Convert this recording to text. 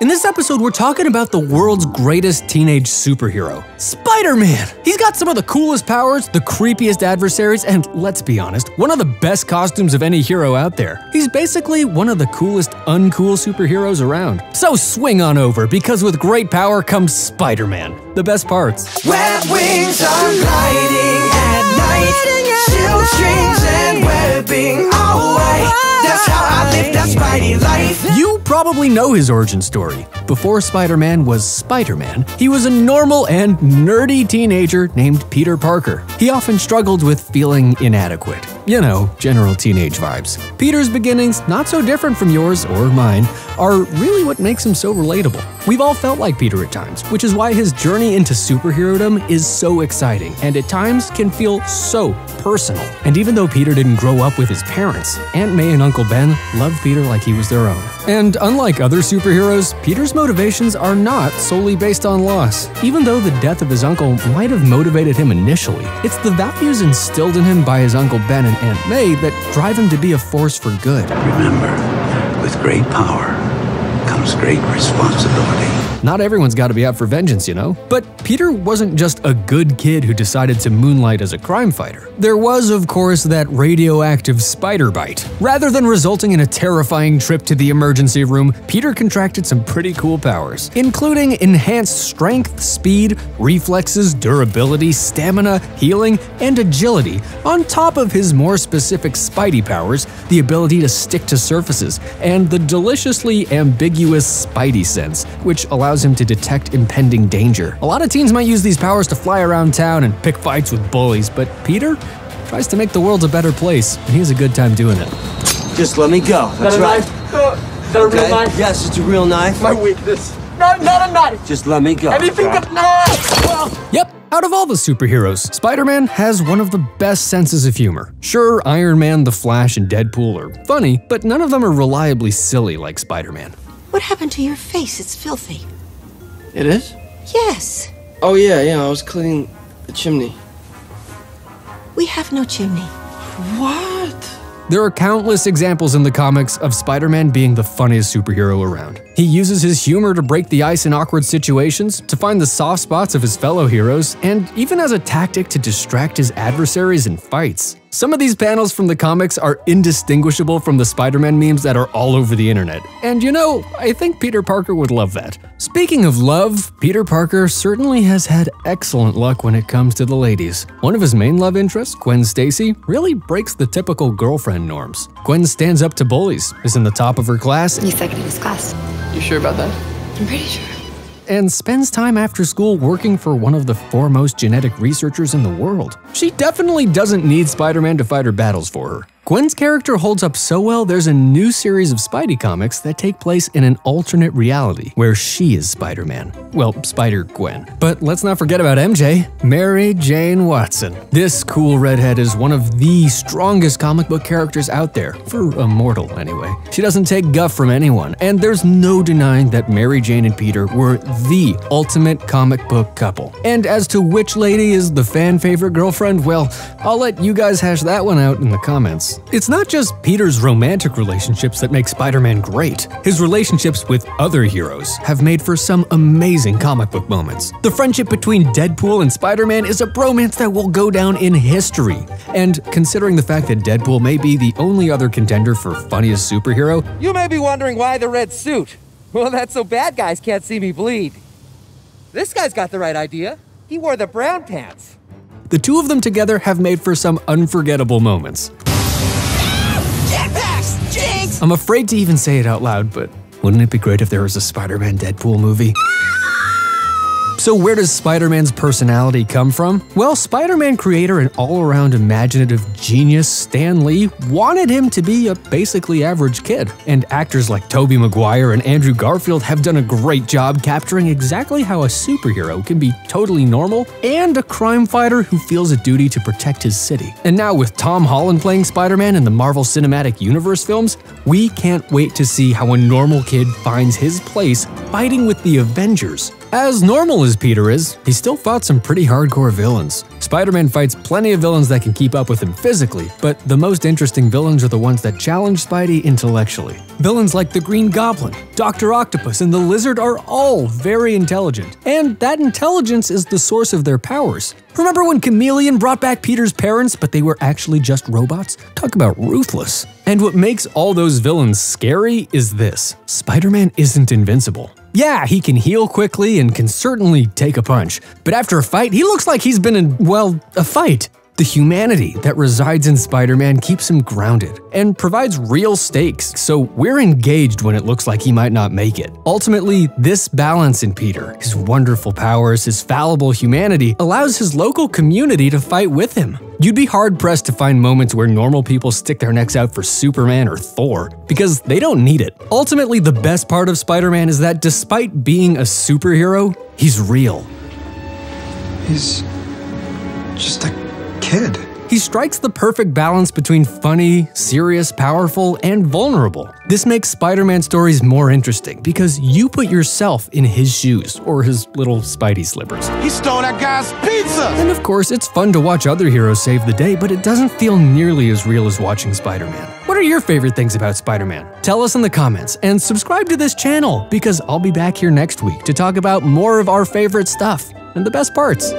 In this episode, we're talking about the world's greatest teenage superhero, Spider-Man. He's got some of the coolest powers, the creepiest adversaries, and let's be honest, one of the best costumes of any hero out there. He's basically one of the coolest uncool superheroes around. So swing on over, because with great power comes Spider-Man. The best parts. Web wings are gliding at night, silk strings and webbing all white. That's how I live that Spidey life. You probably know his origin story. Before Spider-Man was Spider-Man, he was a normal and nerdy teenager named Peter Parker. He often struggled with feeling inadequate. You know, general teenage vibes. Peter's beginnings, not so different from yours or mine, are really what makes him so relatable. We've all felt like Peter at times, which is why his journey into superherodom is so exciting and at times can feel so personal. And even though Peter didn't grow up with his parents, Aunt May and Uncle Ben loved Peter like he was their own. And unlike other superheroes, Peter's motivations are not solely based on loss. Even though the death of his uncle might have motivated him initially, it's the values instilled in him by his Uncle Ben and Aunt May that drive him to be a force for good. Remember, with great power comes great responsibility. Not everyone's got to be out for vengeance, you know? But Peter wasn't just a good kid who decided to moonlight as a crime fighter. There was, of course, that radioactive spider bite. Rather than resulting in a terrifying trip to the emergency room, Peter contracted some pretty cool powers, including enhanced strength, speed, reflexes, durability, stamina, healing, and agility, on top of his more specific Spidey powers, the ability to stick to surfaces, and the deliciously ambiguous Spidey sense, which allows him to detect impending danger. A lot of teens might use these powers to fly around town and pick fights with bullies, but Peter tries to make the world a better place, and he has a good time doing it. Just let me go. That's right. Is that a real knife? Yes, it's a real knife. My weakness. Not a knife. Just let me go. Anything but knife. Yep. Out of all the superheroes, Spider-Man has one of the best senses of humor. Sure, Iron Man, The Flash, and Deadpool are funny, but none of them are reliably silly like Spider-Man. What happened to your face? It's filthy. It is? Yes. Oh yeah, I was cleaning the chimney. We have no chimney. What? There are countless examples in the comics of Spider-Man being the funniest superhero around. He uses his humor to break the ice in awkward situations, to find the soft spots of his fellow heroes, and even as a tactic to distract his adversaries in fights. Some of these panels from the comics are indistinguishable from the Spider-Man memes that are all over the internet. And you know, I think Peter Parker would love that. Speaking of love, Peter Parker certainly has had excellent luck when it comes to the ladies. One of his main love interests, Gwen Stacy, really breaks the typical girlfriend norms. Gwen stands up to bullies, is in the top of her class, He's second in his class. You sure about that? I'm pretty sure. and spends time after school working for one of the foremost genetic researchers in the world. She definitely doesn't need Spider-Man to fight her battles for her. Gwen's character holds up so well, there's a new series of Spidey comics that take place in an alternate reality where she is Spider-Man. Well, Spider-Gwen. But let's not forget about MJ, Mary Jane Watson. This cool redhead is one of the strongest comic book characters out there, for a mortal anyway. She doesn't take guff from anyone, and there's no denying that Mary Jane and Peter were the ultimate comic book couple. And as to which lady is the fan favorite girlfriend, well, I'll let you guys hash that one out in the comments. It's not just Peter's romantic relationships that make Spider-Man great. His relationships with other heroes have made for some amazing comic book moments. The friendship between Deadpool and Spider-Man is a bromance that will go down in history. And considering the fact that Deadpool may be the only other contender for funniest superhero, you may be wondering why the red suit. Well, that's so bad guys can't see me bleed. This guy's got the right idea. He wore the brown pants. the two of them together have made for some unforgettable moments. Jetpacks! Jinx! I'm afraid to even say it out loud, but wouldn't it be great if there was a Spider-Man Deadpool movie? So where does Spider-Man's personality come from? Well, Spider-Man creator and all-around imaginative genius Stan Lee wanted him to be a basically average kid. And actors like Tobey Maguire and Andrew Garfield have done a great job capturing exactly how a superhero can be totally normal and a crime fighter who feels a duty to protect his city. And now with Tom Holland playing Spider-Man in the Marvel Cinematic Universe films, we can't wait to see how a normal kid finds his place fighting with the Avengers. As normal as Peter is, he still fought some pretty hardcore villains. Spider-Man fights plenty of villains that can keep up with him physically, but the most interesting villains are the ones that challenge Spidey intellectually. Villains like the Green Goblin, Dr. Octopus, and the Lizard are all very intelligent, and that intelligence is the source of their powers. Remember when Chameleon brought back Peter's parents, but they were actually just robots? Talk about ruthless. And what makes all those villains scary is this: Spider-Man isn't invincible. Yeah, he can heal quickly and can certainly take a punch, but after a fight, he looks like he's been in, well, a fight. The humanity that resides in Spider-Man keeps him grounded and provides real stakes, so we're engaged when it looks like he might not make it. Ultimately, this balance in Peter, his wonderful powers, his fallible humanity, allows his local community to fight with him. You'd be hard-pressed to find moments where normal people stick their necks out for Superman or Thor, because they don't need it. Ultimately, the best part of Spider-Man is that despite being a superhero, he's real. He's just a kid. He strikes the perfect balance between funny, serious, powerful, and vulnerable. This makes Spider-Man stories more interesting because you put yourself in his shoes, or his little Spidey slippers. He stole that guy's pizza! And of course, it's fun to watch other heroes save the day, but it doesn't feel nearly as real as watching Spider-Man. What are your favorite things about Spider-Man? Tell us in the comments, and subscribe to this channel, because I'll be back here next week to talk about more of our favorite stuff and the best parts.